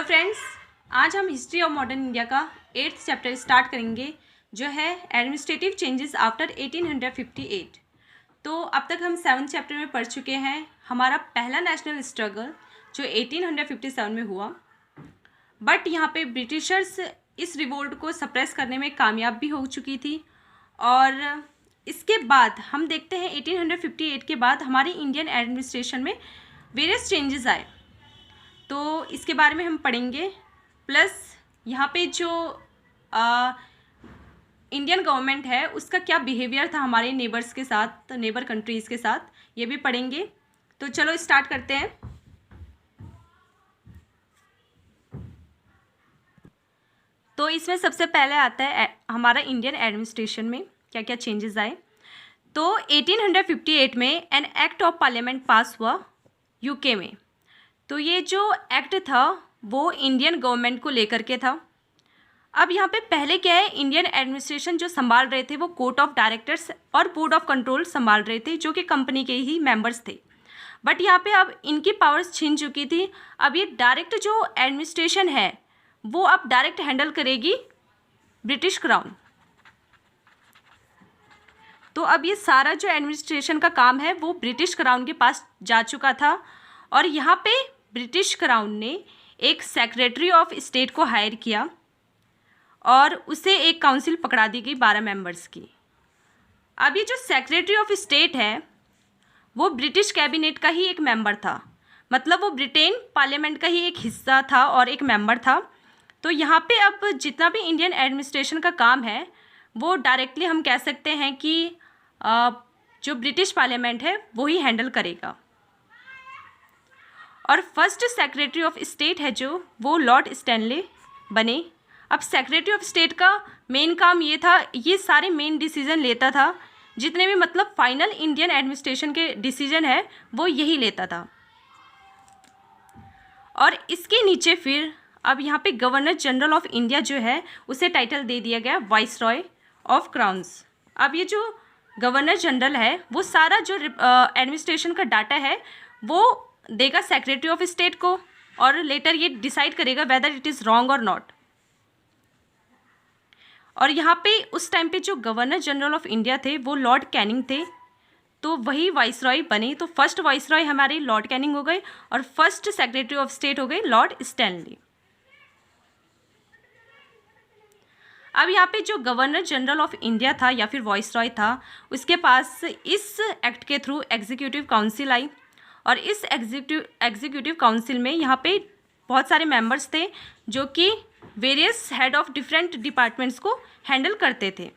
Friends, आज हम history of modern India का 8th चैप्टर स्टार्ट करेंगे जो है एडमिनिस्ट्रेटिव चेंजेस आफ्टर 1858। तो अब तक हम 7th चैप्टर में पढ़ चुके हैं हमारा पहला नेशनल स्ट्रगल जो 1857 में हुआ। बट यहाँ पे ब्रिटिशर्स इस रिवोल्ट को सप्रेस करने में कामयाब भी हो चुकी थी। और इसके बाद हम देखते हैं 1858 के बाद हमारी इंडियन एडमिनिस्ट्रेशन में वेरियस चेंजेस आए, तो इसके बारे में हम पढ़ेंगे। प्लस यहाँ पे जो इंडियन गवर्नमेंट है उसका क्या बिहेवियर था हमारे नेबर्स के साथ, नेबर कंट्रीज़ के साथ, ये भी पढ़ेंगे। तो चलो स्टार्ट करते हैं। तो इसमें सबसे पहले आता है हमारा इंडियन एडमिनिस्ट्रेशन में क्या क्या चेंजेस आए। तो 1858 में एन एक्ट ऑफ पार्लियामेंट पास हुआ यूके में। तो ये जो एक्ट था वो इंडियन गवर्नमेंट को लेकर के था। अब यहाँ पे पहले क्या है, इंडियन एडमिनिस्ट्रेशन जो संभाल रहे थे वो कोर्ट ऑफ डायरेक्टर्स और बोर्ड ऑफ कंट्रोल संभाल रहे थे, जो कि कंपनी के ही मेंबर्स थे। बट यहाँ पे अब इनकी पावर्स छिन चुकी थी। अब ये डायरेक्ट जो एडमिनिस्ट्रेशन है वो अब डायरेक्ट हैंडल करेगी ब्रिटिश क्राउन। तो अब ये सारा जो एडमिनिस्ट्रेशन का काम है वो ब्रिटिश क्राउन के पास जा चुका था। और यहाँ पे ब्रिटिश क्राउन ने एक सेक्रेटरी ऑफ स्टेट को हायर किया और उसे एक काउंसिल पकड़ा दी गई 12 मेंबर्स की। अब ये जो सेक्रेटरी ऑफ स्टेट है वो ब्रिटिश कैबिनेट का ही एक मेंबर था, मतलब वो ब्रिटेन पार्लियामेंट का ही एक हिस्सा था और एक मेंबर था। तो यहाँ पे अब जितना भी इंडियन एडमिनिस्ट्रेशन का काम है वो डायरेक्टली हम कह सकते हैं कि जो ब्रिटिश पार्लियामेंट है वो ही हैंडल करेगा। और फर्स्ट सेक्रेटरी ऑफ स्टेट है जो वो लॉर्ड स्टैनले बने। अब सेक्रेटरी ऑफ स्टेट का मेन काम ये था, ये सारे मेन डिसीजन लेता था, जितने भी मतलब फाइनल इंडियन एडमिनिस्ट्रेशन के डिसीजन है वो यही लेता था। और इसके नीचे फिर अब यहाँ पे गवर्नर जनरल ऑफ इंडिया जो है उसे टाइटल दे दिया गया वाइसरॉय ऑफ क्राउन्स। अब ये जो गवर्नर जनरल है वो सारा जो एडमिनिस्ट्रेशन का डाटा है वो देगा सेक्रेटरी ऑफ स्टेट को, और लेटर ये डिसाइड करेगा वेदर इट इज़ रॉन्ग और नॉट। और यहाँ पे उस टाइम पे जो गवर्नर जनरल ऑफ इंडिया थे वो लॉर्ड कैनिंग थे, तो वही वाइसरॉय बने। तो फर्स्ट वाइसरॉय हमारे लॉर्ड कैनिंग हो गए और फर्स्ट सेक्रेटरी ऑफ स्टेट हो गए लॉर्ड स्टैनली। अब यहाँ पे जो गवर्नर जनरल ऑफ इंडिया था या फिर वाइसरॉय था, उसके पास इस एक्ट के थ्रू एग्जीक्यूटिव काउंसिल आई। और इस एग्जीक्यूटिव काउंसिल में यहाँ पे बहुत सारे मेंबर्स थे जो कि various head of different departments को हैंडल करते थे।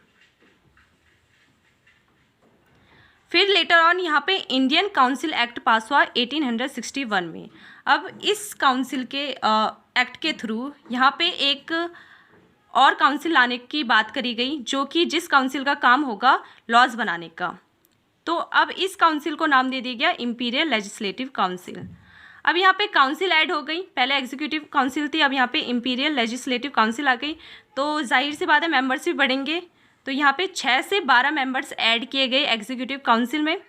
फिर लेटर ऑन यहाँ पे इंडियन काउंसिल एक्ट पास हुआ 1861 में। अब इस काउंसिल के एक्ट के थ्रू यहाँ पे एक और काउंसिल लाने की बात करी गई, जो कि जिस काउंसिल का काम होगा लॉज बनाने का। तो अब इस काउंसिल को नाम दे दिया गया इंपीरियल लेजिस्लेटिव काउंसिल। अब यहाँ पे काउंसिल ऐड हो गई, पहले एग्जीक्यूटिव काउंसिल थी, अब यहाँ पे इंपीरियल लेजिस्लेटिव काउंसिल आ गई। तो जाहिर सी बात है मेंबर्स भी बढ़ेंगे। तो यहाँ पे 6 से 12 मेंबर्स ऐड किए गए एग्जीक्यूटिव काउंसिल में।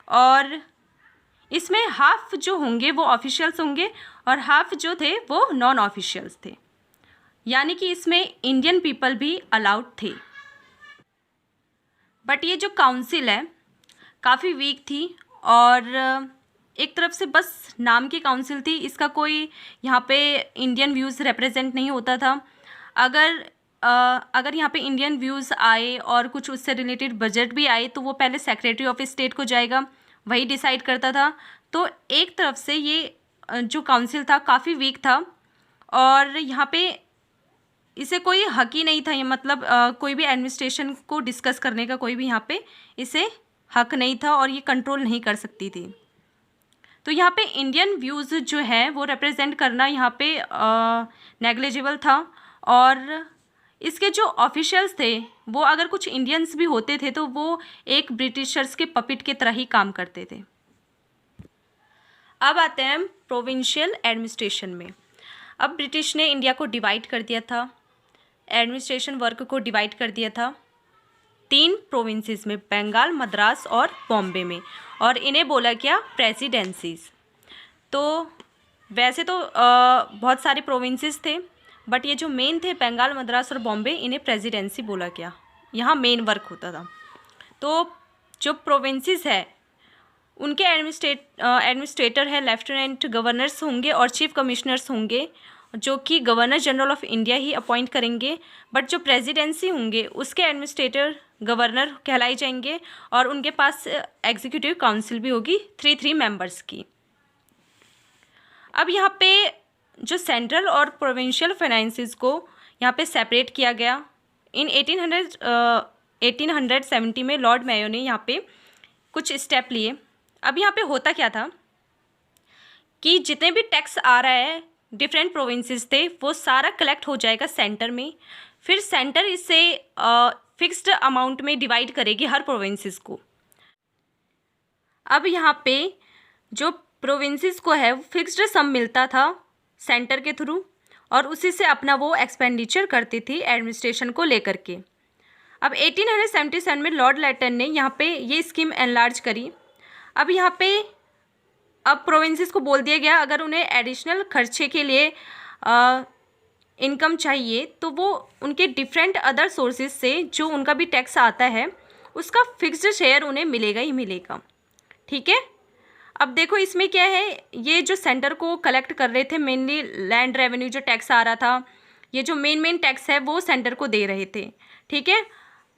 और इसमें हाफ जो होंगे वो ऑफिशियल्स होंगे और हाफ जो थे वो नॉन ऑफिशियल्स थे, यानी कि इसमें इंडियन पीपल भी अलाउड थे। बट ये जो काउंसिल है काफ़ी वीक थी और एक तरफ से बस नाम की काउंसिल थी, इसका कोई यहाँ पे इंडियन व्यूज़ रिप्रेजेंट नहीं होता था। अगर यहाँ पे इंडियन व्यूज़ आए और कुछ उससे रिलेटेड बजट भी आए तो वो पहले सेक्रेटरी ऑफ स्टेट को जाएगा, वही डिसाइड करता था। तो एक तरफ से ये जो काउंसिल था काफ़ी वीक था और यहाँ पे इसे कोई हक ही नहीं था, ये मतलब कोई भी एडमिनिस्ट्रेशन को डिस्कस करने का कोई भी यहाँ पे इसे हक नहीं था और ये कंट्रोल नहीं कर सकती थी। तो यहाँ पे इंडियन व्यूज़ जो है वो रिप्रेजेंट करना यहाँ पे नेग्लिजिबल था। और इसके जो ऑफिशियल्स थे वो अगर कुछ इंडियंस भी होते थे तो वो एक ब्रिटिशर्स के पपिट की तरह ही काम करते थे। अब आते हैं प्रोविंशियल एडमिनिस्ट्रेशन में। अब ब्रिटिश ने इंडिया को डिवाइड कर दिया था, एडमिनिस्ट्रेशन वर्क को डिवाइड कर दिया था 3 प्रोविंसेस में, बंगाल, मद्रास और बॉम्बे में, और इन्हें बोला गया प्रेसिडेंसीज। तो वैसे तो बहुत सारे प्रोविंसेस थे, बट ये जो मेन थे बंगाल, मद्रास और बॉम्बे, इन्हें प्रेसिडेंसी बोला गया, यहाँ मेन वर्क होता था। तो जो प्रोविंसेस है उनके एडमिनिस्ट्रेटर है, लेफ्टिनेंट गवर्नर्स होंगे और चीफ कमिश्नर्स होंगे, जो कि गवर्नर जनरल ऑफ इंडिया ही अपॉइंट करेंगे। बट जो प्रेसिडेंसी होंगे उसके एडमिनिस्ट्रेटर गवर्नर कहलाए जाएंगे, और उनके पास एग्जीक्यूटिव काउंसिल भी होगी 3 मेंबर्स की। अब यहाँ पे जो सेंट्रल और प्रोविंशियल फाइनेंसेस को यहाँ पे सेपरेट किया गया। इन 1870 में लॉर्ड मेयो ने यहाँ पे कुछ स्टेप लिए। अब यहाँ पे होता क्या था कि जितने भी टैक्स आ रहा है डिफरेंट प्रोविंसेस थे, वो सारा कलेक्ट हो जाएगा सेंटर में। फिर सेंटर इसे फिक्स्ड अमाउंट में डिवाइड करेगी हर प्रोविंसेस को। अब यहाँ पे जो प्रोविंसेस को है फिक्स्ड सम मिलता था सेंटर के थ्रू, और उसी से अपना वो एक्सपेंडिचर करती थी एडमिनिस्ट्रेशन को लेकर के। अब 1877 में लॉर्ड लेटन ने यहाँ पे ये स्कीम एनलार्ज करी। अब यहाँ पे अब प्रोविंसेस को बोल दिया गया अगर उन्हें एडिशनल खर्चे के लिए इनकम चाहिए तो वो उनके डिफरेंट अदर सोर्सेज से जो उनका भी टैक्स आता है उसका फिक्स्ड शेयर उन्हें मिलेगा ही मिलेगा। ठीक है। अब देखो इसमें क्या है, ये जो सेंटर को कलेक्ट कर रहे थे मेनली लैंड रेवेन्यू जो टैक्स आ रहा था, ये जो मेन टैक्स है वो सेंटर को दे रहे थे। ठीक है।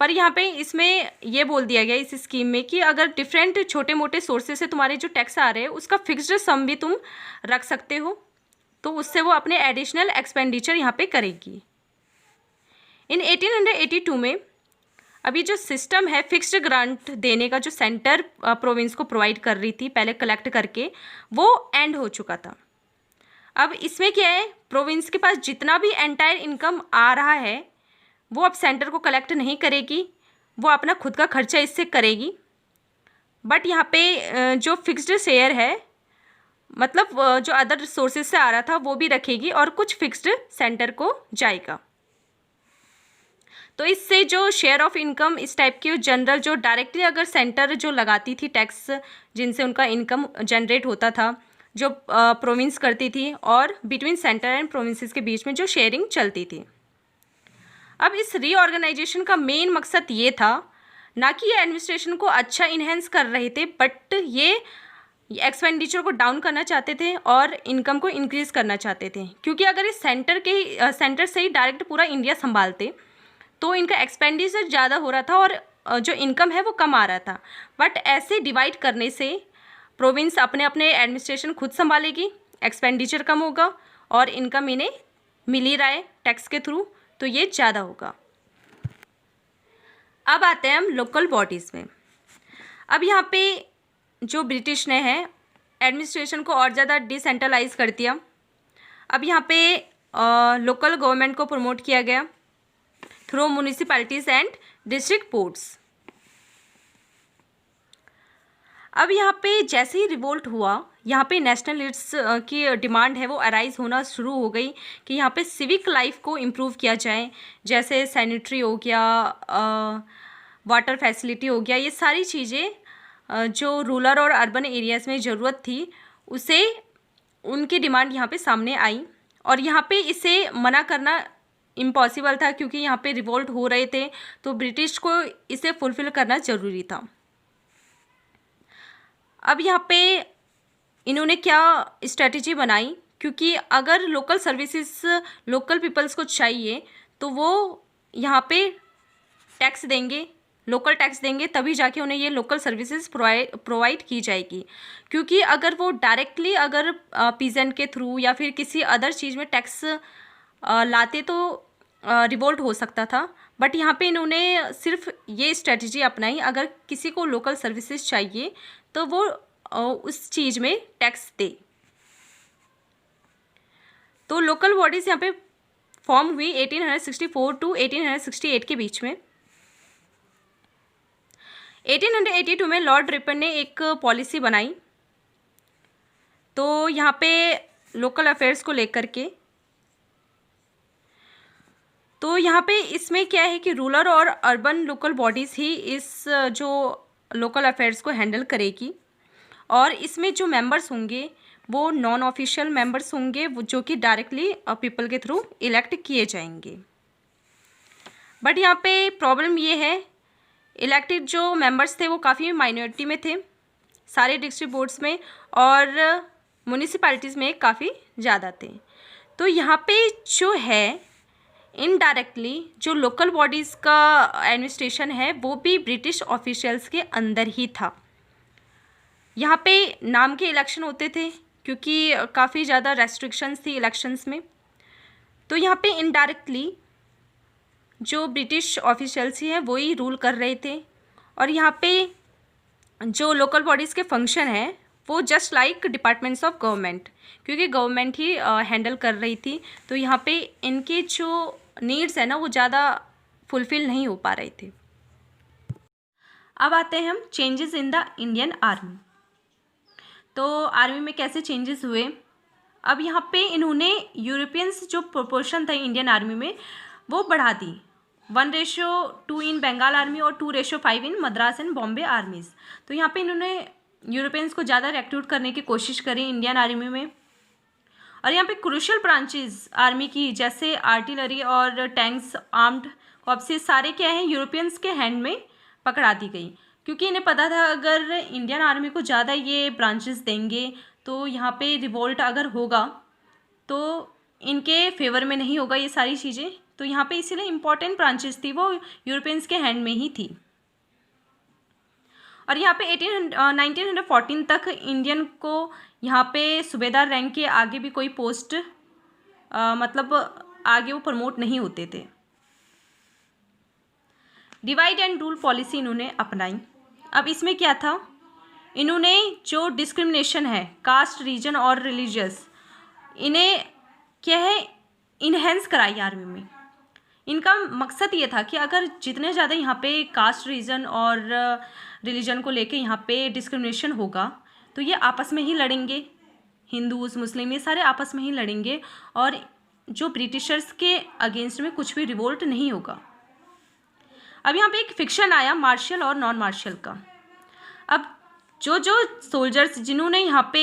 पर यहाँ पे इसमें ये बोल दिया गया इस स्कीम में कि अगर डिफरेंट छोटे मोटे सोर्सेज से तुम्हारे जो टैक्स आ रहे हैं उसका फिक्स्ड सम भी तुम रख सकते हो, तो उससे वो अपने एडिशनल एक्सपेंडिचर यहाँ पे करेगी। इन 1882 में अभी जो सिस्टम है फिक्स्ड ग्रांट देने का जो सेंटर प्रोविंस को प्रोवाइड कर रही थी पहले कलेक्ट करके, वो एंड हो चुका था। अब इसमें क्या है, प्रोविंस के पास जितना भी एंटायर इनकम आ रहा है वो अब सेंटर को कलेक्ट नहीं करेगी, वो अपना खुद का खर्चा इससे करेगी। बट यहाँ पे जो फिक्स्ड शेयर है मतलब जो अदर सोर्सेज से आ रहा था वो भी रखेगी और कुछ फिक्स्ड सेंटर को जाएगा। तो इससे जो शेयर ऑफ इनकम इस टाइप की जनरल जो डायरेक्टली अगर सेंटर जो लगाती थी टैक्स जिनसे उनका इनकम जनरेट होता था, जो प्रोविंस करती थी, और बिटवीन सेंटर एंड प्रोविंसेस के बीच में जो शेयरिंग चलती थी। अब इस रीऑर्गेनाइजेशन का मेन मकसद ये था ना कि ये एडमिनिस्ट्रेशन को अच्छा इन्हेंस कर रहे थे, बट ये एक्सपेंडिचर को डाउन करना चाहते थे और इनकम को इंक्रीज़ करना चाहते थे। क्योंकि अगर इस सेंटर से ही डायरेक्ट पूरा इंडिया संभालते तो इनका एक्सपेंडिचर ज़्यादा हो रहा था और जो इनकम है वो कम आ रहा था। बट ऐसे डिवाइड करने से प्रोविंस अपने अपने एडमिनिस्ट्रेशन खुद संभालेगी, एक्सपेंडिचर कम होगा और इनकम इन्हें मिल ही रहा है टैक्स के थ्रू, तो ये ज़्यादा होगा। अब आते हैं हम लोकल बॉडीज़ में। अब यहाँ पे जो ब्रिटिश ने है एडमिनिस्ट्रेशन को और ज़्यादा डिसेंट्रलाइज कर दिया। अब यहाँ पे लोकल गवर्नमेंट को प्रमोट किया गया through municipalities and district boards. अब यहाँ पे जैसे ही रिवोल्ट हुआ, यहाँ पे नेशनलिस्ट्स की डिमांड है वो अराइज होना शुरू हो गई कि यहाँ पे सिविक लाइफ को इम्प्रूव किया जाए, जैसे सैनिटरी हो गया, वाटर फैसिलिटी हो गया, ये सारी चीज़ें जो रूरल और अर्बन एरियाज़ में ज़रूरत थी उसे उनकी डिमांड यहाँ पे सामने आई। और यहाँ पे इसे मना करना इम्पॉसिबल था क्योंकि यहाँ पे रिवोल्ट हो रहे थे, तो ब्रिटिश को इसे फुलफ़िल करना ज़रूरी था। अब यहाँ पे इन्होंने क्या स्ट्रेटजी बनाई, क्योंकि अगर लोकल सर्विसेज लोकल पीपल्स को चाहिए तो वो यहाँ पे टैक्स देंगे, लोकल टैक्स देंगे, तभी जाके उन्हें ये लोकल सर्विसेज प्रोवाइड की जाएगी। क्योंकि अगर वो डायरेक्टली अगर पीजेंट के थ्रू या फिर किसी अदर चीज़ में टैक्स लाते तो रिवोल्ट हो सकता था। बट यहाँ पे इन्होंने सिर्फ ये स्ट्रेटजी अपनाई, अगर किसी को लोकल सर्विसेज चाहिए तो वो उस चीज़ में टैक्स दे। तो लोकल बॉडीज़ यहाँ पे फॉर्म हुई 1864 टू 1868 के बीच में। 1882 में लॉर्ड रिपन ने एक पॉलिसी बनाई, तो यहाँ पे लोकल अफेयर्स को लेकर के, तो यहाँ पे इसमें क्या है कि रूरल और अर्बन लोकल बॉडीज़ ही इस जो लोकल अफेयर्स को हैंडल करेगी, और इसमें जो मेंबर्स होंगे वो नॉन ऑफिशियल मेंबर्स होंगे जो कि डायरेक्टली पीपल के थ्रू इलेक्ट किए जाएंगे। बट यहाँ पे प्रॉब्लम ये है, इलेक्टेड जो मेंबर्स थे वो काफ़ी माइनॉरिटी में थे सारे डिस्ट्रिक्ट बोर्ड्स में, और म्यूनिसिपैलिटीज़ में काफ़ी ज़्यादा थे। तो यहाँ पे जो है इनडायरेक्टली जो लोकल बॉडीज़ का एडमिनिस्ट्रेशन है वो भी ब्रिटिश ऑफिशियल्स के अंदर ही था। यहाँ पे नाम के इलेक्शन होते थे क्योंकि काफ़ी ज़्यादा रेस्ट्रिक्शंस थी इलेक्शंस में। तो यहाँ पे इनडायरेक्टली जो ब्रिटिश ऑफिशियल्स ही हैं वो ही रूल कर रहे थे, और यहाँ पे जो लोकल बॉडीज़ के फंक्शन हैं वो just like departments of government, क्योंकि गवर्नमेंट ही हैंडल कर रही थी। तो यहाँ पे इनके जो नीड्स है ना वो ज़्यादा फुलफ़िल नहीं हो पा रहे थे। अब आते हैं हम changes in the Indian army. तो आर्मी में कैसे चेंजेस हुए। अब यहाँ पे इन्होंने यूरोपियंस जो प्रोपोर्शन था इंडियन आर्मी में वो बढ़ा दी, 1:2 इन बंगाल आर्मी और 2:5 इन मद्रास एंड बॉम्बे आर्मीज़। तो यहाँ पे इन्होंने यूरोपियंस को ज़्यादा रिक्रूट करने की कोशिश करी इंडियन आर्मी में। और यहाँ पे क्रूशियल ब्रांचेस आर्मी की जैसे आर्टिलरी और टैंक्स, आर्म्ड कॉर्प्सेस सारे क्या हैं यूरोपियंस के हैंड में पकड़ा दी गई, क्योंकि इन्हें पता था अगर इंडियन आर्मी को ज़्यादा ये ब्रांचेस देंगे तो यहाँ पे रिवोल्ट अगर होगा तो इनके फेवर में नहीं होगा ये सारी चीज़ें। तो यहाँ पे इसीलिए इम्पॉर्टेंट ब्रांचेस थी वो यूरोपियंस के हैंड में ही थी। और यहाँ पे 1914 तक इंडियन को यहाँ पे सूबेदार रैंक के आगे भी कोई पोस्ट मतलब आगे वो प्रमोट नहीं होते थे। डिवाइड एंड रूल पॉलिसी इन्होंने अपनाई। अब इसमें क्या था, इन्होंने जो डिस्क्रिमिनेशन है कास्ट, रीजन और रिलीजियस, इन्हें क्या है इन्हेंस कराई आर्मी में। इनका मकसद ये था कि अगर जितने ज़्यादा यहाँ पे कास्ट, रीजन और रिलीजन को लेके यहाँ पे डिस्क्रिमिनेशन होगा तो ये आपस में ही लड़ेंगे, हिंदूज़, मुस्लिम ये सारे आपस में ही लड़ेंगे, और जो ब्रिटिशर्स के अगेंस्ट में कुछ भी रिवोल्ट नहीं होगा। अब यहाँ पे एक फिक्शन आया मार्शल और नॉन मार्शल का। अब जो सोल्जर्स जिन्होंने यहाँ पे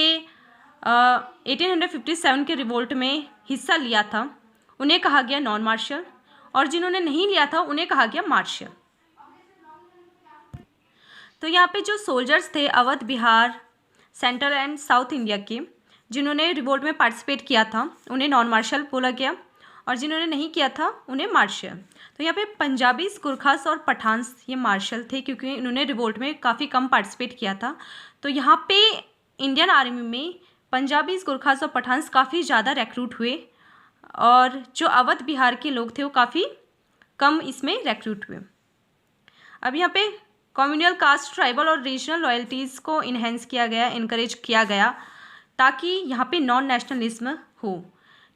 1857 के रिवोल्ट में हिस्सा लिया था उन्हें कहा गया नॉन मार्शल, और जिन्होंने नहीं लिया था उन्हें कहा गया मार्शल। तो यहाँ पे जो सोल्जर्स थे Awadh, Bihar, central and south India के, जिन्होंने रिवोल्ट में पार्टिसिपेट किया था उन्हें नॉन मार्शल बोला गया, और जिन्होंने नहीं किया था उन्हें मार्शल। तो यहाँ पे पंजाबीज, गुरखास और पठान्स ये मार्शल थे क्योंकि इन्होंने रिवोल्ट में काफ़ी कम पार्टिसिपेट किया था। तो यहाँ पे इंडियन आर्मी में पंजाबीज, गुरखास और पठान्स काफ़ी ज़्यादा रिक्रूट हुए, और जो अवध, बिहार के लोग थे वो काफ़ी कम इसमें रिक्रूट हुए। अब यहाँ पे कम्युनल, कास्ट, ट्राइबल और रीजनल लॉयल्टीज़ को इन्हेंस किया गया, इनकरेज किया गया, ताकि यहाँ पे नॉन नेशनलिज्म हो।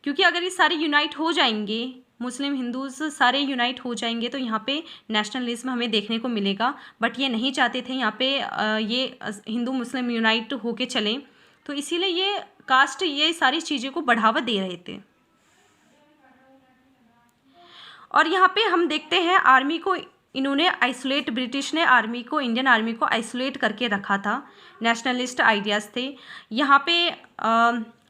क्योंकि अगर ये सारे यूनाइट हो जाएंगे, मुस्लिम, हिंदूज़ सारे यूनाइट हो जाएंगे तो यहाँ पे नेशनलिज्म हमें देखने को मिलेगा। बट ये नहीं चाहते थे यहाँ पे ये हिंदू मुस्लिम यूनाइट होके चलें, तो इसीलिए ये कास्ट, ये सारी चीज़ों को बढ़ावा दे रहे थे। और यहाँ पे हम देखते हैं आर्मी को इन्होंने आइसोलेट, ब्रिटिश ने आर्मी को, इंडियन आर्मी को आइसोलेट करके रखा था। नेशनलिस्ट आइडियाज़ थे यहाँ पे,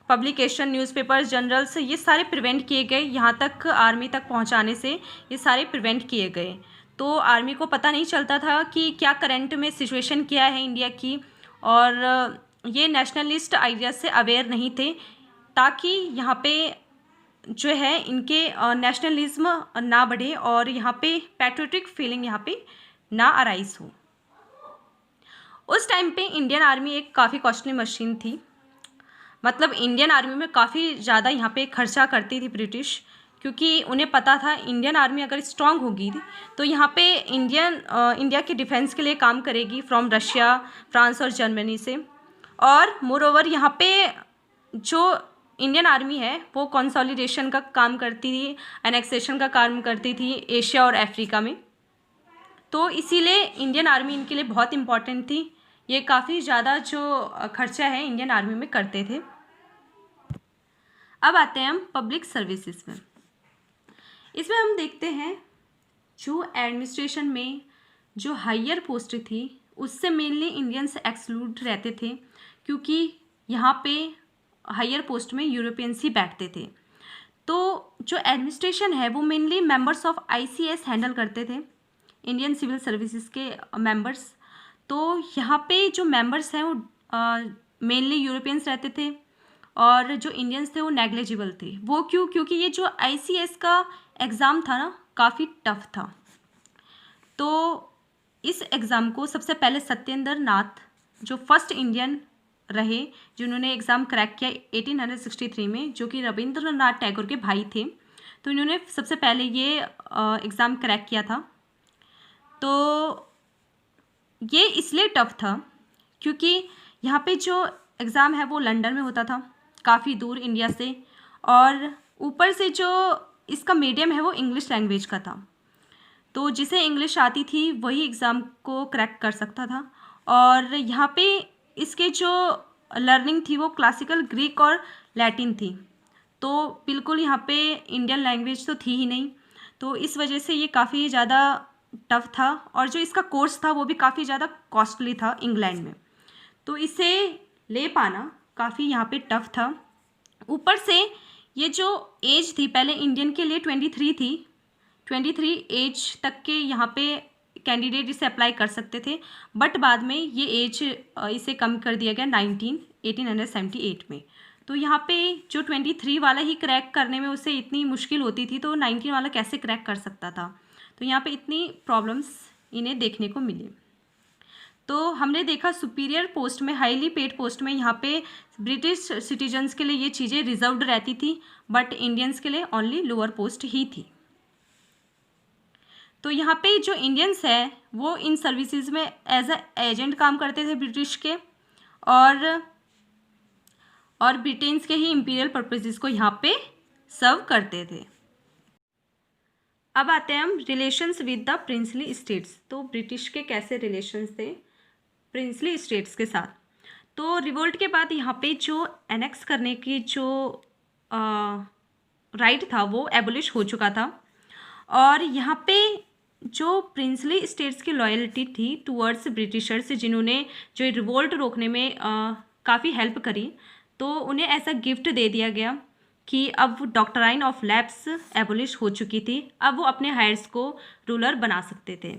पब्लिकेशन, न्यूज़पेपर्स, जर्नल्स ये सारे प्रिवेंट किए गए, यहाँ तक आर्मी तक पहुँचाने से ये सारे प्रिवेंट किए गए। तो आर्मी को पता नहीं चलता था कि क्या करंट में सिचुएशन क्या है इंडिया की, और ये नेशनलिस्ट आइडियाज़ से अवेयर नहीं थे, ताकि यहाँ पे जो है इनके नेशनलिज्म ना बढ़े और यहाँ पे पैट्रियोटिक फीलिंग यहाँ पे ना अराइज हो। उस टाइम पे इंडियन आर्मी एक काफ़ी कॉस्टली मशीन थी, मतलब इंडियन आर्मी में काफ़ी ज़्यादा यहाँ पे खर्चा करती थी ब्रिटिश, क्योंकि उन्हें पता था इंडियन आर्मी अगर स्ट्रांग होगी तो यहाँ पे इंडिया के डिफेंस के लिए काम करेगी फ्रॉम रशिया, फ्रांस और जर्मनी से। और मोरओवर यहाँ पे जो इंडियन आर्मी है वो कंसोलिडेशन का काम करती थी, एनेक्सेशन का काम करती थी एशिया और अफ्रीका में। तो इसीलिए इंडियन आर्मी इनके लिए बहुत इम्पॉर्टेंट थी। ये काफ़ी ज़्यादा जो खर्चा है इंडियन आर्मी में करते थे। अब आते हैं हम पब्लिक सर्विसेज में। इसमें हम देखते हैं जो एडमिनिस्ट्रेशन में जो हायर पोस्ट थी उससे मेनली इंडियंस एक्सक्लूड रहते थे, क्योंकि यहाँ पे हायर पोस्ट में यूरोपियंस ही बैठते थे। तो जो एडमिनिस्ट्रेशन है वो mainly members of ICS handle करते थे, इंडियन सिविल सर्विसेज के मेंबर्स। तो यहाँ पे जो मेंबर्स हैं वो मेनली यूरोपियंस रहते थे और जो इंडियंस थे वो नेग्लिजिबल थे। वो क्यों? क्योंकि ये जो ICS का एग्ज़ाम था ना काफ़ी टफ था। तो इस एग्ज़ाम को सबसे पहले सत्येंद्र नाथ जो फर्स्ट इंडियन रहे जिन्होंने एग्ज़ाम क्रैक किया 1863 में, जो कि रविंद्रनाथ टैगोर के भाई थे, तो इन्होंने सबसे पहले ये एग्ज़ाम क्रैक किया था। तो ये इसलिए टफ था क्योंकि यहाँ पे जो एग्ज़ाम है वो लंदन में होता था, काफ़ी दूर इंडिया से, और ऊपर से जो इसका मीडियम है वो इंग्लिश लैंग्वेज का था। तो जिसे इंग्लिश आती थी वही एग्ज़ाम को क्रैक कर सकता था। और यहाँ पे इसके जो लर्निंग थी वो क्लासिकल ग्रीक और लैटिन थी, तो बिल्कुल यहाँ पे इंडियन लैंग्वेज तो थी ही नहीं। तो इस वजह से ये काफ़ी ज़्यादा टफ था और जो इसका कोर्स था वो भी काफ़ी ज़्यादा कॉस्टली था इंग्लैंड में, तो इसे ले पाना काफ़ी यहाँ पे टफ था। ऊपर से ये जो एज थी पहले इंडियन के लिए 23 थी, 23 एज तक के यहाँ पे कैंडिडेट इसे अप्लाई कर सकते थे, बट बाद में ये एज इसे कम कर दिया गया 1878 में। तो यहाँ पे जो 23 वाला ही क्रैक करने में उसे इतनी मुश्किल होती थी, तो 19 वाला कैसे क्रैक कर सकता था। तो यहाँ पे इतनी प्रॉब्लम्स इन्हें देखने को मिली। तो हमने देखा सुपीरियर पोस्ट में, हाईली पेड पोस्ट में यहाँ पे ब्रिटिश सिटीजन्स के लिए ये चीज़ें रिजर्व्ड रहती थी, बट इंडियंस के लिए ओनली लोअर पोस्ट ही थी। तो यहाँ पे जो इंडियंस है वो इन सर्विसेज में एज अ एजेंट काम करते थे ब्रिटिश के, और ब्रिटेन्स के ही इम्पीरियल पर्पसेस को यहाँ पे सर्व करते थे। अब आते हैं हम relations with the princely states. तो ब्रिटिश के कैसे रिलेशंस थे प्रिंसली स्टेट्स के साथ। तो रिवोल्ट के बाद यहाँ पे जो एनेक्स करने की जो राइट था वो एबोलिश हो चुका था, और यहाँ पे जो प्रिंसली स्टेट्स की लॉयल्टी थी टूवर्ड्स ब्रिटिशर्स जिन्होंने जो रिवोल्ट रोकने में काफ़ी हेल्प करी, तो उन्हें ऐसा गिफ्ट दे दिया गया कि अब डॉक्ट्राइन ऑफ लैप्स एबोलिश हो चुकी थी, अब वो अपने हायर्स को रूलर बना सकते थे।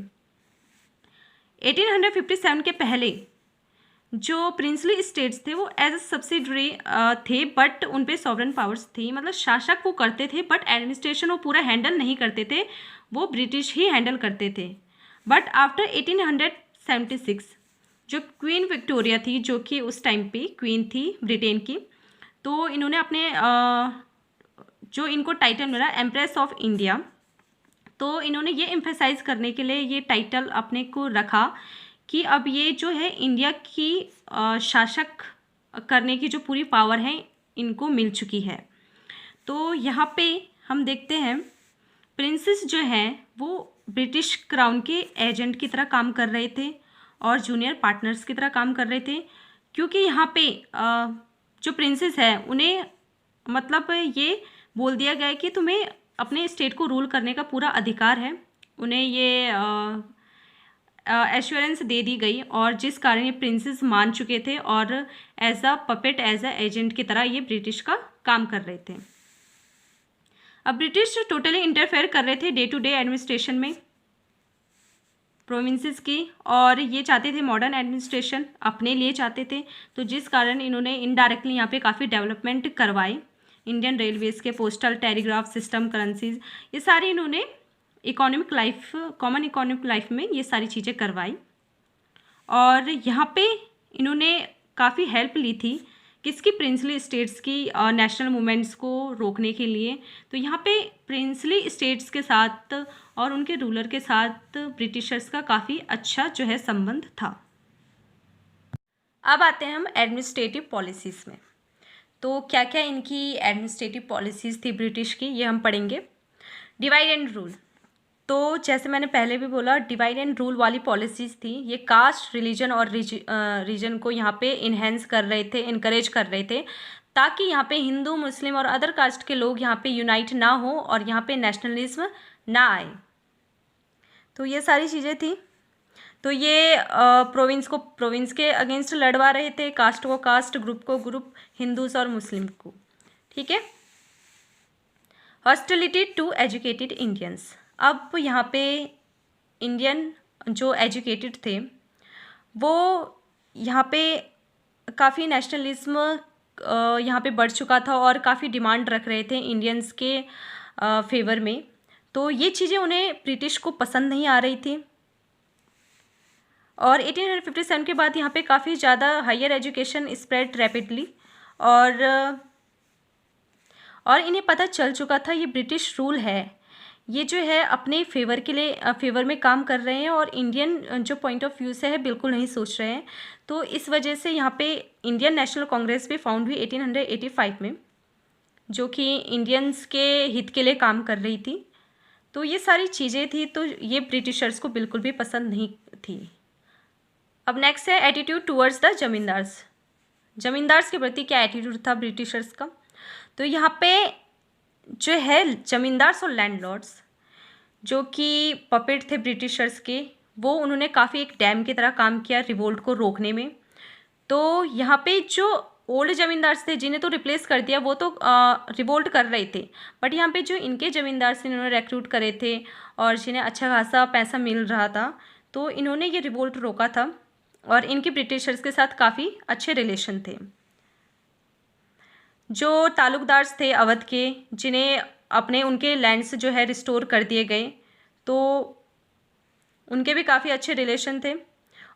1857 के पहले जो प्रिंसली स्टेट्स थे वो एज अ सब्सिडरी थे, बट उन पे सॉवरन पावर्स थी, मतलब शासक वो करते थे बट एडमिनिस्ट्रेशन वो पूरा हैंडल नहीं करते थे, वो ब्रिटिश ही हैंडल करते थे। बट आफ्टर 1876 जो क्वीन विक्टोरिया थी, जो कि उस टाइम पे क्वीन थी ब्रिटेन की, तो इन्होंने अपने जो इनको टाइटल मिला एम्प्रेस ऑफ इंडिया, तो इन्होंने ये एम्फेसाइज करने के लिए ये टाइटल अपने को रखा कि अब ये जो है इंडिया की शासक करने की जो पूरी पावर है इनको मिल चुकी है। तो यहाँ पे हम देखते हैं प्रिंसेस जो हैं वो ब्रिटिश क्राउन के एजेंट की तरह काम कर रहे थे और जूनियर पार्टनर्स की तरह काम कर रहे थे, क्योंकि यहाँ पे जो प्रिंसेस है उन्हें मतलब ये बोल दिया गया है कि तुम्हें अपने स्टेट को रूल करने का पूरा अधिकार है, उन्हें ये एश्योरेंस दे दी गई, और जिस कारण ये प्रिंसेस मान चुके थे और as a puppet as a agent की तरह ये ब्रिटिश का काम कर रहे थे। अब ब्रिटिश टोटली इंटरफेयर कर रहे थे डे टू डे एडमिनिस्ट्रेशन में प्रोविंसेस की, और ये चाहते थे मॉडर्न एडमिनिस्ट्रेशन अपने लिए चाहते थे, तो जिस कारण इन्होंने इनडायरेक्टली यहाँ पे काफ़ी डेवलपमेंट करवाए। इंडियन रेलवेज़ के पोस्टल टेलीग्राफ सिस्टम, करेंसीज, ये सारी इन्होंने economic life, common economic life में ये सारी चीज़ें करवाई। और यहाँ पे इन्होंने काफ़ी हेल्प ली थी किसकी, प्रिंसली स्टेट्स की नेशनल मूवमेंट्स को रोकने के लिए। तो यहाँ पे प्रिंसली स्टेट्स के साथ और उनके रूलर के साथ ब्रिटिशर्स का काफ़ी अच्छा जो है संबंध था। अब आते हैं हम एडमिनिस्ट्रेटिव पॉलिसीज़ में। तो क्या क्या इनकी एडमिनिस्ट्रेटिव पॉलिसीज़ थी ब्रिटिश की, ये हम पढ़ेंगे। डिवाइड एंड रूल, तो जैसे मैंने पहले भी बोला डिवाइड एंड रूल वाली पॉलिसीज़ थी, ये कास्ट, रिलीजन और रीजन को यहाँ पे इन्हेंस कर रहे थे, इनकरेज कर रहे थे, ताकि यहाँ पे हिंदू, मुस्लिम और अदर कास्ट के लोग यहाँ पे यूनाइट ना हो और यहाँ पे नेशनलिज्म ना आए। तो ये सारी चीज़ें थी। तो ये प्रोविंस के अगेंस्ट लड़वा रहे थे, कास्ट को कास्ट, ग्रुप को ग्रुप, हिंदूज और मुस्लिम को। ठीक है। Hostility to educated Indians. अब यहाँ पे इंडियन जो एजुकेटेड थे वो यहाँ पे काफ़ी नेशनलिज्म यहाँ पे बढ़ चुका था और काफ़ी डिमांड रख रहे थे इंडियंस के फेवर में। तो ये चीज़ें उन्हें ब्रिटिश को पसंद नहीं आ रही थी। और 1857 के बाद यहाँ पे काफ़ी ज़्यादा हायर एजुकेशन स्प्रेड रैपिडली, और इन्हें पता चल चुका था ये ब्रिटिश रूल है, ये जो है अपने फेवर के लिए फेवर में काम कर रहे हैं और इंडियन जो पॉइंट ऑफ व्यू से है बिल्कुल नहीं सोच रहे हैं। तो इस वजह से यहाँ पे इंडियन नेशनल कांग्रेस भी फाउंड हुई 1885 में, जो कि इंडियंस के हित के लिए काम कर रही थी। तो ये सारी चीज़ें थी, तो ये ब्रिटिशर्स को बिल्कुल भी पसंद नहीं थी। अब नेक्स्ट है attitude towards the zamindars. Zamindars के प्रति क्या एटीट्यूड था ब्रिटिशर्स का। तो यहाँ पे जो है जमींदार्स और लैंडलॉर्ड्स जो कि पपेट थे ब्रिटिशर्स के, वो उन्होंने काफ़ी एक डैम की तरह काम किया रिवोल्ट को रोकने में। तो यहाँ पे जो ओल्ड जमींदार्स थे जिन्हें तो रिप्लेस कर दिया, वो तो रिवोल्ट कर रहे थे, बट यहाँ पे जो इनके जमींदार से इन्होंने रिक्रूट करे थे और जिन्हें अच्छा खासा पैसा मिल रहा था, तो इन्होंने ये रिवोल्ट रोका था और इनके ब्रिटिशर्स के साथ काफ़ी अच्छे रिलेशन थे। जो तालुकदार्स थे अवध के, जिन्हें अपने उनके लैंड्स जो है रिस्टोर कर दिए गए, तो उनके भी काफ़ी अच्छे रिलेशन थे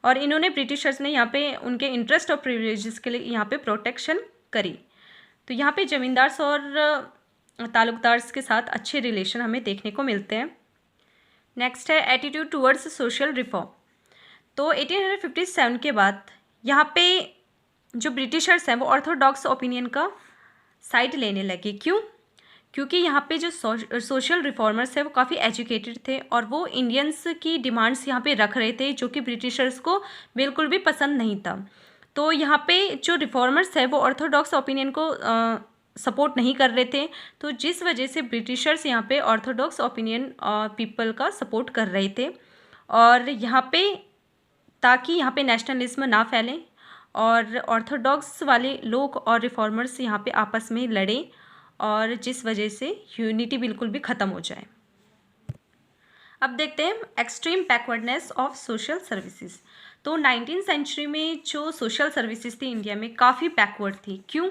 और इन्होंने ब्रिटिशर्स ने यहाँ पे उनके इंटरेस्ट और प्रिविलेजेस के लिए यहाँ पे प्रोटेक्शन करी। तो यहाँ पे ज़मींदार्स और तालुकदार्स के साथ अच्छे रिलेशन हमें देखने को मिलते हैं। नेक्स्ट है एटीट्यूड टूवर्ड्स सोशल रिफॉर्म। तो 1857 के बाद यहाँ पे जो ब्रिटिशर्स हैं वो ऑर्थोडॉक्स ओपिनियन का साइड लेने लगे। क्यों? क्योंकि यहाँ पे जो सोशल रिफॉर्मर्स हैं वो काफ़ी एजुकेटेड थे और वो इंडियंस की डिमांड्स यहाँ पे रख रहे थे, जो कि ब्रिटिशर्स को बिल्कुल भी पसंद नहीं था। तो यहाँ पे जो रिफॉर्मर्स हैं वो ऑर्थोडॉक्स ओपिनियन को सपोर्ट नहीं कर रहे थे, तो जिस वजह से ब्रिटिशर्स यहाँ पे ऑर्थोडॉक्स ओपिनियन पीपल का सपोर्ट कर रहे थे, और यहाँ पे ताकि यहाँ पे नेशनलिज्म ना फैले और ऑर्थोडॉक्स वाले लोग और रिफॉर्मर्स यहाँ पे आपस में लड़े, और जिस वजह से यूनिटी बिल्कुल भी ख़त्म हो जाए। अब देखते हैं extreme backwardness of social services. तो 19वीं सेंचुरी में जो सोशल सर्विसेज थी इंडिया में काफ़ी बैकवर्ड थी। क्यों?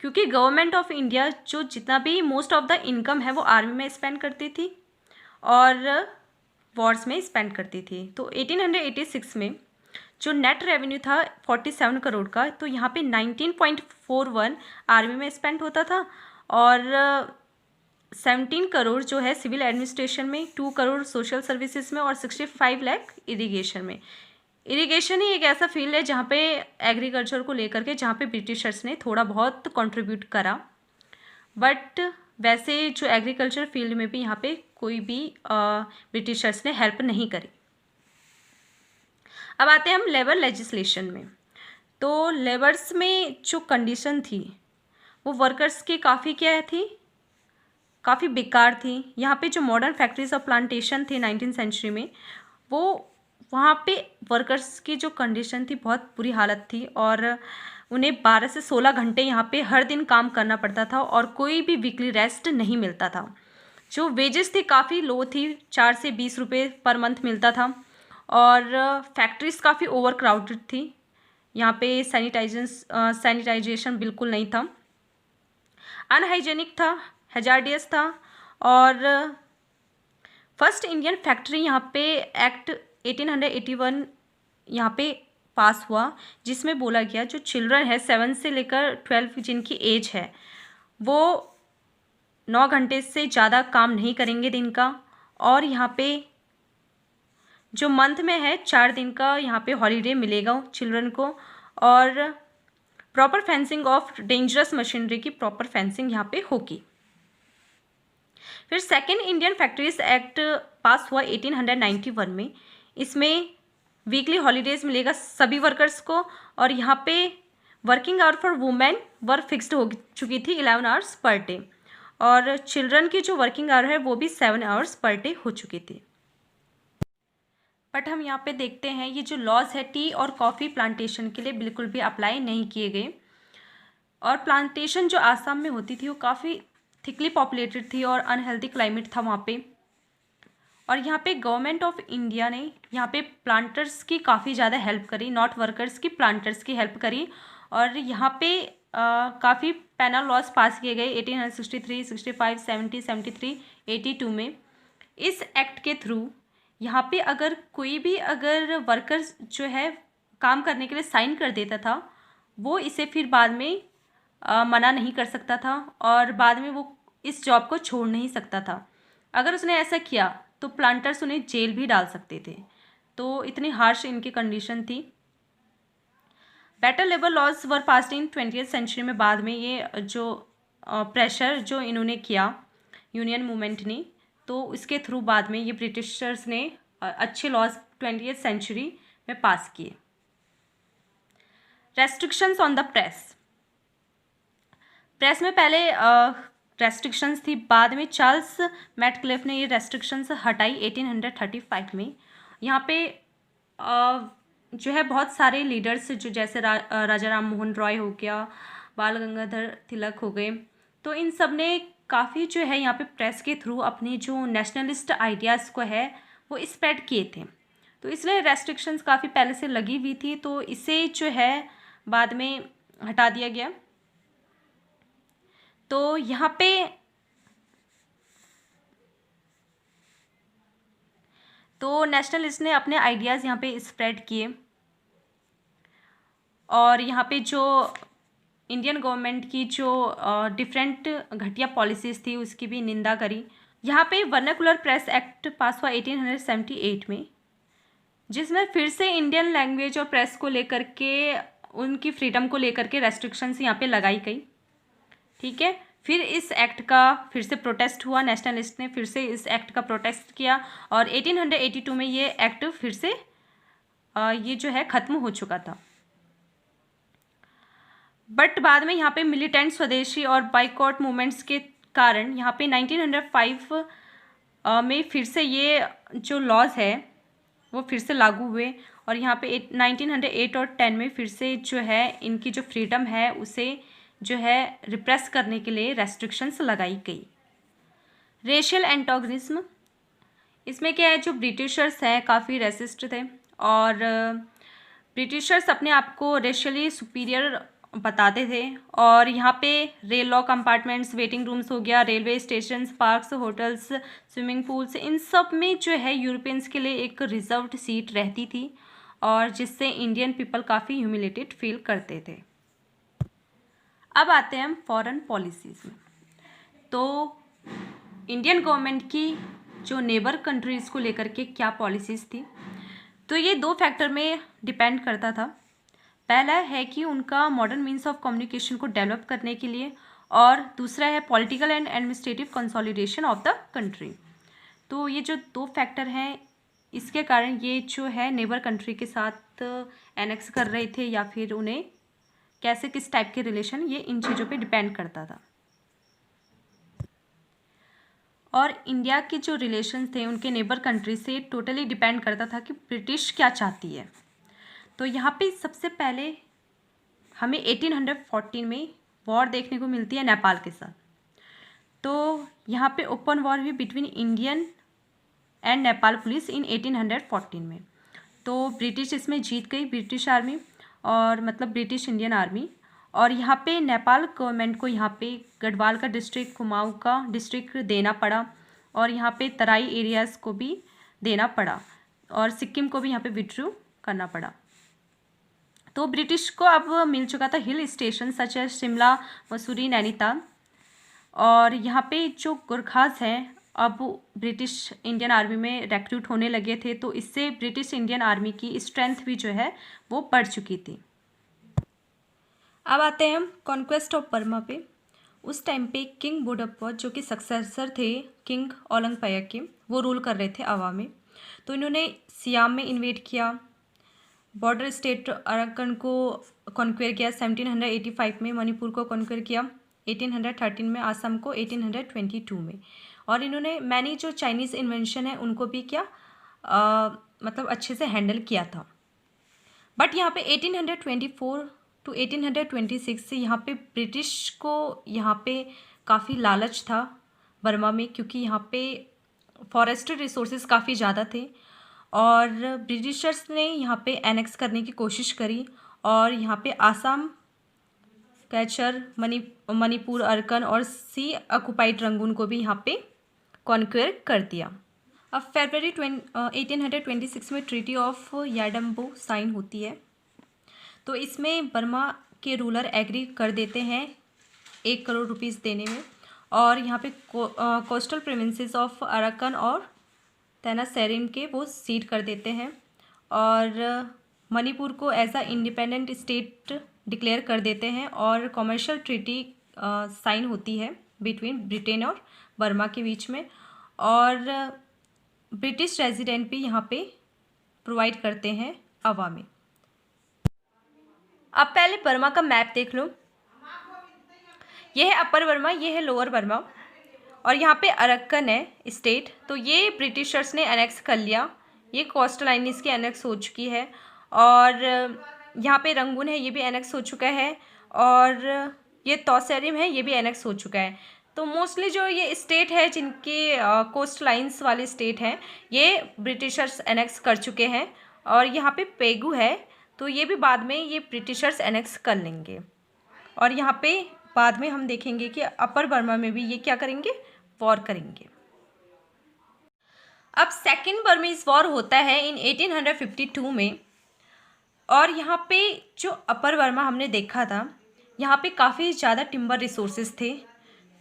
क्योंकि गवर्नमेंट ऑफ इंडिया जो जितना भी मोस्ट ऑफ द इनकम है वो आर्मी में स्पेंड करती थी और वॉर्स में स्पेंड करती थी। तो 1886 में जो नेट रेवेन्यू था 47 करोड़ का, तो यहाँ पे 19.41 आर्मी में स्पेंड होता था और 17 करोड़ जो है सिविल एडमिनिस्ट्रेशन में, 2 करोड़ सोशल सर्विसेज में और 65 लाख इरिगेशन में। इरिगेशन ही एक ऐसा फील्ड है जहाँ पे एग्रीकल्चर को लेकर के जहाँ पे ब्रिटिशर्स ने थोड़ा बहुत कंट्रीब्यूट करा, बट वैसे जो एग्रीकल्चर फील्ड में भी यहाँ पे कोई भी ब्रिटिशर्स ने हेल्प नहीं करी। अब आते हैं हम लेबर लेजिस्लेशन में। तो लेबर्स में जो कंडीशन थी वो वर्कर्स की काफ़ी क्या थी, काफ़ी बेकार थी। यहाँ पे जो मॉडर्न फैक्ट्रीज और प्लांटेशन थे 19वीं सेंचुरी में, वो वहाँ पे वर्कर्स की जो कंडीशन थी बहुत बुरी हालत थी और उन्हें 12 से 16 घंटे यहाँ पे हर दिन काम करना पड़ता था और कोई भी वीकली रेस्ट नहीं मिलता था। जो वेजेस थी काफ़ी लो थी, 4 से 20 रुपये पर मंथ मिलता था और फैक्ट्रीज काफ़ी ओवर क्राउडेड थी। यहाँ पे सैनिटाइजेशन बिल्कुल नहीं था, अनहाइजेनिक था, हैजार्डियस था। और फर्स्ट इंडियन फैक्ट्री यहाँ पे एक्ट 1881 यहाँ पे पास हुआ, जिसमें बोला गया जो चिल्ड्रन है 7 से लेकर 12 जिनकी एज है वो 9 घंटे से ज़्यादा काम नहीं करेंगे दिन का, और यहाँ पे जो मंथ में है 4 दिन का यहाँ पे हॉलीडे मिलेगा चिल्ड्रन को, और proper fencing of dangerous machinery की प्रॉपर फेंसिंग यहाँ पे होगी। फिर सेकेंड इंडियन फैक्ट्रीज एक्ट पास हुआ 1891 में। इसमें वीकली हॉलीडेज मिलेगा सभी वर्कर्स को, और यहाँ पे working hour for women were fixed हो चुकी थी 11 आवर्स पर डे, और चिल्ड्रन की जो वर्किंग आवर है वो भी 7 आवर्स पर डे हो चुकी थी। बट हम यहाँ पे देखते हैं ये जो लॉज है टी और कॉफ़ी प्लांटेशन के लिए बिल्कुल भी अप्लाई नहीं किए गए। और प्लांटेशन जो आसाम में होती थी वो काफ़ी थिकली पॉपुलेटेड थी और अनहेल्दी क्लाइमेट था वहाँ पे। और यहाँ पे गवर्नमेंट ऑफ इंडिया ने यहाँ पे प्लांटर्स की काफ़ी ज़्यादा हेल्प करी, नॉट वर्कर्स की, प्लांटर्स की हेल्प करी। और यहाँ पे काफ़ी पेनल लॉज पास किए गए 1863, 65, 70, 73, 82 में। इस एक्ट के थ्रू यहाँ पे अगर कोई भी अगर वर्कर्स जो है काम करने के लिए साइन कर देता था, वो इसे फिर बाद में मना नहीं कर सकता था और बाद में वो इस जॉब को छोड़ नहीं सकता था। अगर उसने ऐसा किया तो प्लांटर्स उन्हें जेल भी डाल सकते थे। तो इतनी हार्श इनकी कंडीशन थी। Better labour laws were passed in 20th century में। बाद में ये जो प्रेशर जो इन्होंने किया यूनियन मूवमेंट ने, तो इसके थ्रू बाद में ये ब्रिटिशर्स ने अच्छे लॉज 20th सेंचुरी में पास किए। Restrictions on the press. Press में पहले रेस्ट्रिक्शंस थी, बाद में चार्ल्स मैटक्लिफ ने ये रेस्ट्रिक्शंस हटाई 1835 में। यहाँ पे जो है बहुत सारे लीडर्स जो जैसे राजा राम मोहन रॉय हो गया, बाल गंगाधर तिलक हो गए, तो इन सब ने काफ़ी जो है यहाँ पे प्रेस के थ्रू अपने जो नेशनलिस्ट आइडियाज़ को है वो स्प्रेड किए थे। तो इसलिए रेस्ट्रिक्शंस काफ़ी पहले से लगी हुई थी, तो इसे जो है बाद में हटा दिया गया। तो यहाँ पे तो नेशनलिस्ट ने अपने आइडियाज़ यहाँ पे स्प्रेड किए और यहाँ पे जो इंडियन गवर्नमेंट की जो डिफरेंट घटिया पॉलिसीज़ थी उसकी भी निंदा करी। यहाँ पे वर्नाकुलर प्रेस एक्ट पास हुआ 1878 में, जिसमें फिर से इंडियन लैंग्वेज और प्रेस को लेकर के उनकी फ्रीडम को लेकर के रेस्ट्रिक्शंस यहाँ पे लगाई गई। ठीक है, फिर इस एक्ट का फिर से प्रोटेस्ट हुआ, नेशनलिस्ट ने फिर से इस एक्ट का प्रोटेस्ट किया और 1882 में ये एक्ट फिर से ये जो है ख़त्म हो चुका था। बट बाद में यहाँ पे मिलिटेंट स्वदेशी और बाइकॉट मूवमेंट्स के कारण यहाँ पे 1905 में फिर से ये जो लॉज है वो फिर से लागू हुए और यहाँ पे 1908 और 10 में फिर से जो है इनकी जो फ्रीडम है उसे जो है रिप्रेस करने के लिए रेस्ट्रिक्शंस लगाई गई। रेशियल एंटागोनिज्म, इसमें क्या है, जो ब्रिटिशर्स हैं काफ़ी रेसिस्ट थे और ब्रिटिशर्स अपने आप को रेशियली सुपीरियर बताते थे। और यहाँ पे railway compartments, waiting rooms हो गया, railway stations, parks, hotels, swimming pools, इन सब में जो है यूरोपियंस के लिए एक रिजर्व्ड सीट रहती थी और जिससे इंडियन पीपल काफ़ी ह्यूमिलेटेड फील करते थे। अब आते हैं हम फॉरेन पॉलिसीज़ में। तो इंडियन गवर्नमेंट की जो नेबर कंट्रीज़ को लेकर के क्या पॉलिसीज़ थी, तो ये दो फैक्टर में डिपेंड करता था। पहला है कि उनका मॉडर्न मीन्स ऑफ कम्युनिकेशन को डेवलप करने के लिए और दूसरा है political and administrative consolidation of the country. तो ये जो दो फैक्टर हैं इसके कारण ये जो है नेबर कंट्री के साथ एनेक्स कर रहे थे या फिर उन्हें कैसे किस टाइप के रिलेशन, ये इन चीज़ों पे डिपेंड करता था। और इंडिया के जो रिलेशन थे उनके नेबर कंट्री से टोटली डिपेंड करता था कि ब्रिटिश क्या चाहती है। तो यहाँ पे सबसे पहले हमें 1814 में वॉर देखने को मिलती है नेपाल के साथ। तो यहाँ पे ओपन वॉर हुई between Indian and Nepal police in 1814 में। तो ब्रिटिश इसमें जीत गई, ब्रिटिश आर्मी और मतलब ब्रिटिश इंडियन आर्मी। और यहाँ पे नेपाल गवर्नमेंट को यहाँ पे गढ़वाल का डिस्ट्रिक्ट, कुमाऊँ का डिस्ट्रिक्ट देना पड़ा और यहाँ पे तराई एरियाज़ को भी देना पड़ा और सिक्किम को भी यहाँ पे विड्रू करना पड़ा। तो ब्रिटिश को अब मिल चुका था hill station such as Shimla, Mussoorie, Nainital. और यहाँ पे जो गोरखास हैं अब ब्रिटिश इंडियन आर्मी में रिक्रूट होने लगे थे, तो इससे ब्रिटिश इंडियन आर्मी की स्ट्रेंथ भी जो है वो बढ़ चुकी थी। अब आते हैं हम कॉन्क्वेस्ट ऑफ बर्मा पे। उस टाइम पे किंग बोडप्पा जो कि सक्सेसर थे किंग ओलंगपाया के, वो रूल कर रहे थे अवा में। तो इन्होंने सियाम में इन्वेड किया, बॉर्डर स्टेट अराकन को कॉन्क्वेयर किया 1785 में, मणिपुर को कॉन्क्वेयर किया 1813 में, आसाम को 1822 में। और इन्होंने मैनी जो चाइनीज़ इन्वेंशन है उनको भी क्या मतलब अच्छे से हैंडल किया था। बट यहाँ पे 1824 टू 1826 से यहाँ पे ब्रिटिश को यहाँ पे काफ़ी लालच था बर्मा में, क्योंकि यहाँ पे फॉरेस्ट्री रिसोर्सेज काफ़ी ज़्यादा थे और ब्रिटिशर्स ने यहाँ पे एनेक्स करने की कोशिश करी और यहाँ पे आसाम, कैचर, मणिपुर, अरकन और सी ऑक्युपाइड रंगून को भी यहाँ पे कॉन्क्वेयर कर दिया। अब फरवरी 1826 में ट्रीटी ऑफ याडम्बो साइन होती है। तो इसमें बर्मा के रूलर एग्री कर देते हैं 1 करोड़ रुपीस देने में और यहाँ पे कोस्टल प्रोविंसेस ऑफ अराकन और तेनासेरिम के वो सीड कर देते हैं और मणिपुर को as a independent state declare कर देते हैं और कॉमर्शियल ट्रीटी साइन होती है बिटवीन ब्रिटेन और बर्मा के बीच में और ब्रिटिश रेजिडेंट भी यहाँ पे प्रोवाइड करते हैं अवा में। अब पहले बर्मा का मैप देख लो। ये है अपर बर्मा, ये है लोअर बर्मा और यहाँ पे अरक्कन है स्टेट। तो ये ब्रिटिशर्स ने एनेक्स कर लिया। ये कोस्टल लाइन इसकी एनेक्स हो चुकी है और यहाँ पे रंगून है, ये भी एनेक्स हो चुका है और ये तौसेरिम है, ये भी एनेक्स हो चुका है। तो मोस्टली जो ये स्टेट है जिनके कोस्ट लाइन्स वाले स्टेट हैं ये ब्रिटिशर्स एनेक्स कर चुके हैं और यहाँ पे पेगू है तो ये भी बाद में ये ब्रिटिशर्स एनेक्स कर लेंगे और यहाँ पे बाद में हम देखेंगे कि अपर बर्मा में भी ये क्या करेंगे, वॉर करेंगे। अब सेकेंड बर्मीज वॉर होता है इन 1852 में और यहाँ पे जो अपर बर्मा हमने देखा था यहाँ पे काफ़ी ज़्यादा टिम्बर रिसोर्सेज थे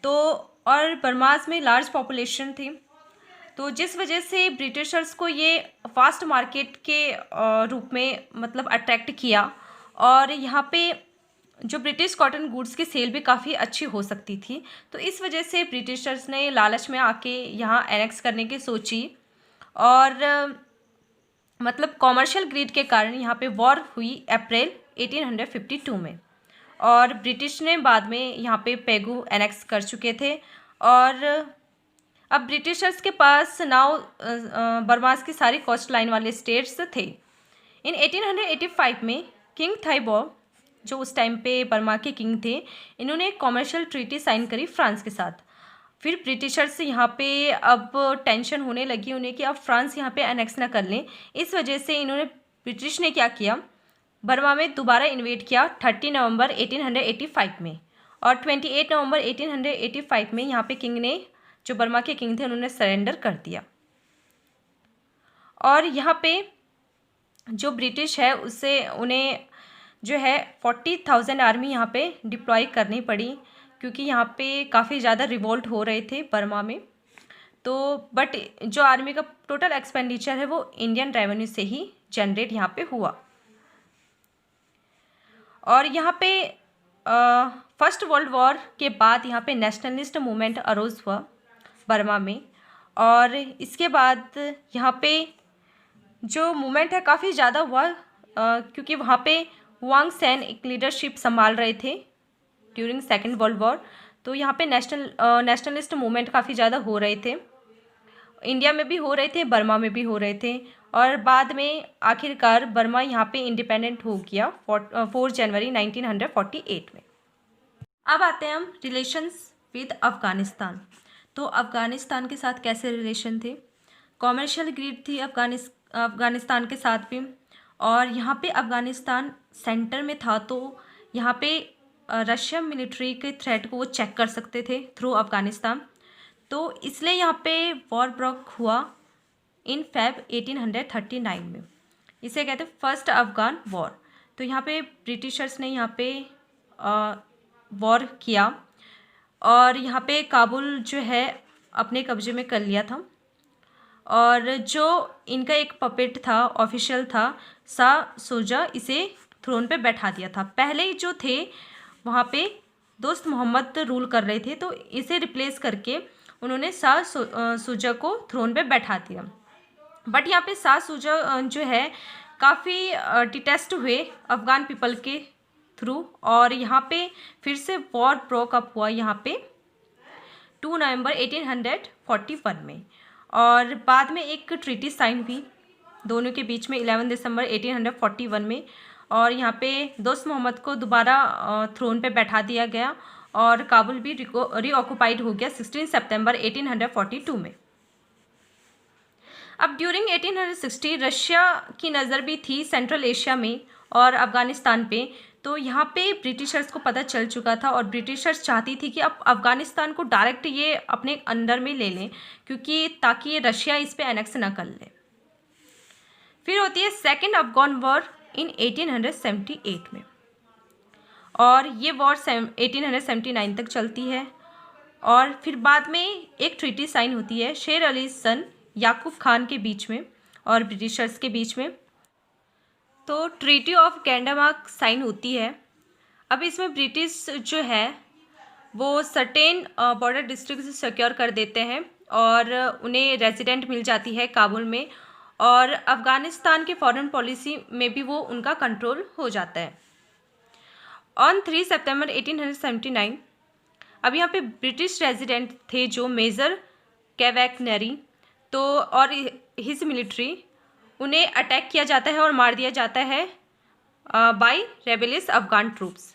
तो और बर्माज में लार्ज पॉपुलेशन थी, तो जिस वजह से ब्रिटिशर्स को ये फास्ट मार्केट के रूप में मतलब अट्रैक्ट किया और यहाँ पे जो ब्रिटिश कॉटन गुड्स की सेल भी काफ़ी अच्छी हो सकती थी। तो इस वजह से ब्रिटिशर्स ने लालच में आके यहाँ एनेक्स करने की सोची और मतलब कॉमर्शियल ग्रीड के कारण यहाँ पे वॉर हुई अप्रैल 1852 में और ब्रिटिश ने बाद में यहाँ पे पेगू एनेक्स कर चुके थे और अब ब्रिटिशर्स के पास नाउ बर्मास की सारी कोस्ट लाइन वाले स्टेट्स थे। इन 1885 में किंग थाइबो जो उस टाइम पे बर्मा के किंग थे, इन्होंने एक कॉमर्शियल ट्रीटी साइन करी फ्रांस के साथ। फिर ब्रिटिशर्स यहाँ पे अब टेंशन होने लगी उन्हें कि अब फ्रांस यहाँ पे एनेक्स ना कर लें। इस वजह से इन्होंने ब्रिटिश ने क्या किया, बर्मा में दोबारा इन्वेट किया 30 नवंबर 1885 में और 28 नवंबर 1885 में यहाँ पे किंग ने, जो बर्मा के किंग थे, उन्होंने सरेंडर कर दिया और यहाँ पे जो ब्रिटिश है उससे उन्हें जो है 40,000 आर्मी यहाँ पे डिप्लॉय करनी पड़ी क्योंकि यहाँ पे काफ़ी ज़्यादा रिवोल्ट हो रहे थे बर्मा में। तो बट जो आर्मी का टोटल एक्सपेंडिचर है वो इंडियन रेवेन्यू से ही जनरेट यहाँ पे हुआ और यहाँ पे फर्स्ट वर्ल्ड वॉर के बाद यहाँ पे नेशनलिस्ट मूवमेंट अरोज हुआ बर्मा में और इसके बाद यहाँ पे जो मूवमेंट है काफ़ी ज़्यादा हुआ क्योंकि वहाँ पे वांग सेन एक लीडरशिप संभाल रहे थे ड्यूरिंग सेकेंड वर्ल्ड वॉर। तो यहाँ पे नेशनलिस्ट मूवमेंट काफ़ी ज़्यादा हो रहे थे, इंडिया में भी हो रहे थे, बर्मा में भी हो रहे थे और बाद में आखिरकार बर्मा यहाँ पे इंडिपेंडेंट हो गया 4 जनवरी 1948 में। अब आते हैं हम रिलेशंस विद अफ़गानिस्तान। तो अफ़गानिस्तान के साथ कैसे रिलेशन थे, कॉमर्शियल ग्रीड थी अफ़गानिस्तान के साथ भी और यहाँ पे अफ़गानिस्तान सेंटर में था तो यहाँ पे रशियन मिलिट्री के थ्रेट को वो चेक कर सकते थे थ्रू अफ़गानिस्तान। तो इसलिए यहाँ पे वॉर ब्रेक हुआ इन फेब 1839 में, इसे कहते हैं फर्स्ट अफ़गान वॉर। तो यहाँ पे ब्रिटिशर्स ने यहाँ पे वॉर किया और यहाँ पे काबुल जो है अपने कब्जे में कर लिया था और जो इनका एक पपेट था, ऑफिशियल था, शाह शुजा, इसे थ्रोन पे बैठा दिया था। पहले जो थे वहाँ पे दोस्त मोहम्मद रूल कर रहे थे तो इसे रिप्लेस करके उन्होंने शाह शुजा को थ्रोन पे बैठा दिया। बट यहाँ पे शाह शुजा जो है काफ़ी डिटेस्ट हुए अफ़गान पीपल के थ्रू और यहाँ पे फिर से वॉर ब्रोक अप हुआ यहाँ पे 2 नवंबर 1841 में और बाद में एक ट्रीटी साइन हुई दोनों के बीच में 11 दिसंबर 1841 में। और यहाँ पे दोस्त मोहम्मद को दोबारा थ्रोन पे बैठा दिया गया और काबुल भी रीऑक्युपाइड हो गया 16 सितंबर 1842 में। अब ड्यूरिंग 1860 रशिया की नज़र भी थी सेंट्रल एशिया में और अफ़गानिस्तान पे। तो यहाँ पे ब्रिटिशर्स को पता चल चुका था और ब्रिटिशर्स चाहती थी कि अब अफ़गानिस्तान को डायरेक्ट ये अपने अंडर में ले लें, क्योंकि ताकि ये रशिया इस पे एनेक्स ना कर ले। फिर होती है सेकेंड अफ़गान वॉर इन 1878 में, और ये वॉर 1879 तक चलती है। और फिर बाद में एक ट्रीटी साइन होती है शेर अली सन याकूब खान के बीच में और ब्रिटिशर्स के बीच में। तो ट्रीटी ऑफ गैंडामार्क साइन होती है। अब इसमें ब्रिटिश जो है वो सर्टेन बॉर्डर डिस्ट्रिक्ट सिक्योर कर देते हैं और उन्हें रेजिडेंट मिल जाती है काबुल में, और अफ़गानिस्तान के फॉरेन पॉलिसी में भी वो उनका कंट्रोल हो जाता है। ऑन 3 सितंबर 1879 अब यहाँ पे ब्रिटिश रेजिडेंट थे जो मेजर कैवेकनरी, तो और हिज मिलिट्री, उन्हें अटैक किया जाता है और मार दिया जाता है बाय रेबेलियस अफगान ट्रूप्स।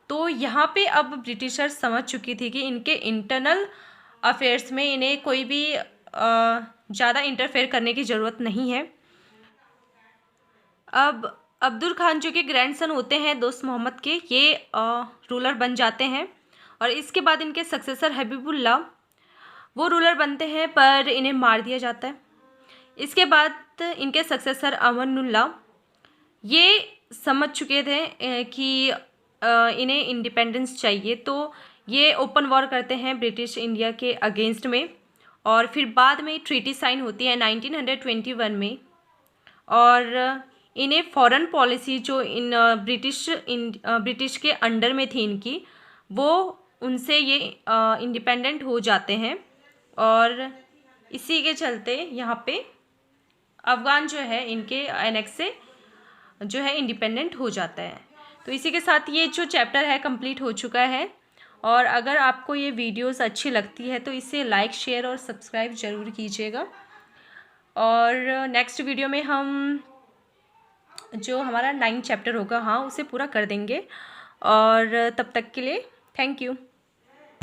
तो यहाँ पे अब ब्रिटिशर्स समझ चुकी थी कि इनके इंटरनल अफेयर्स में इन्हें कोई भी ज़्यादा इंटरफेयर करने की ज़रूरत नहीं है। अब अब्दुल खान जो कि ग्रैंडसन होते हैं दोस्त मोहम्मद के, ये रूलर बन जाते हैं और इसके बाद इनके सक्सेसर हबीबुल्लाह वो रूलर बनते हैं, पर इन्हें मार दिया जाता है। इसके बाद इनके सक्सेसर अमानुल्लाह ये समझ चुके थे कि इन्हें इंडिपेंडेंस चाहिए, तो ये ओपन वॉर करते हैं ब्रिटिश इंडिया के अगेंस्ट में। और फिर बाद में ट्रीटी साइन होती है 1921 में, और इन्हें फॉरेन पॉलिसी जो ब्रिटिश के अंडर में थी इनकी, वो उनसे ये इंडिपेंडेंट हो जाते हैं। और इसी के चलते यहाँ पे अफ़गान जो है इनके एनेक्स से जो है इंडिपेंडेंट हो जाता है। तो इसी के साथ ये जो चैप्टर है कंप्लीट हो चुका है। और अगर आपको ये वीडियोस अच्छी लगती है तो इसे लाइक, शेयर और सब्सक्राइब ज़रूर कीजिएगा। और नेक्स्ट वीडियो में हम जो हमारा 9 चैप्टर होगा उसे पूरा कर देंगे। और तब तक के लिए थैंक यू।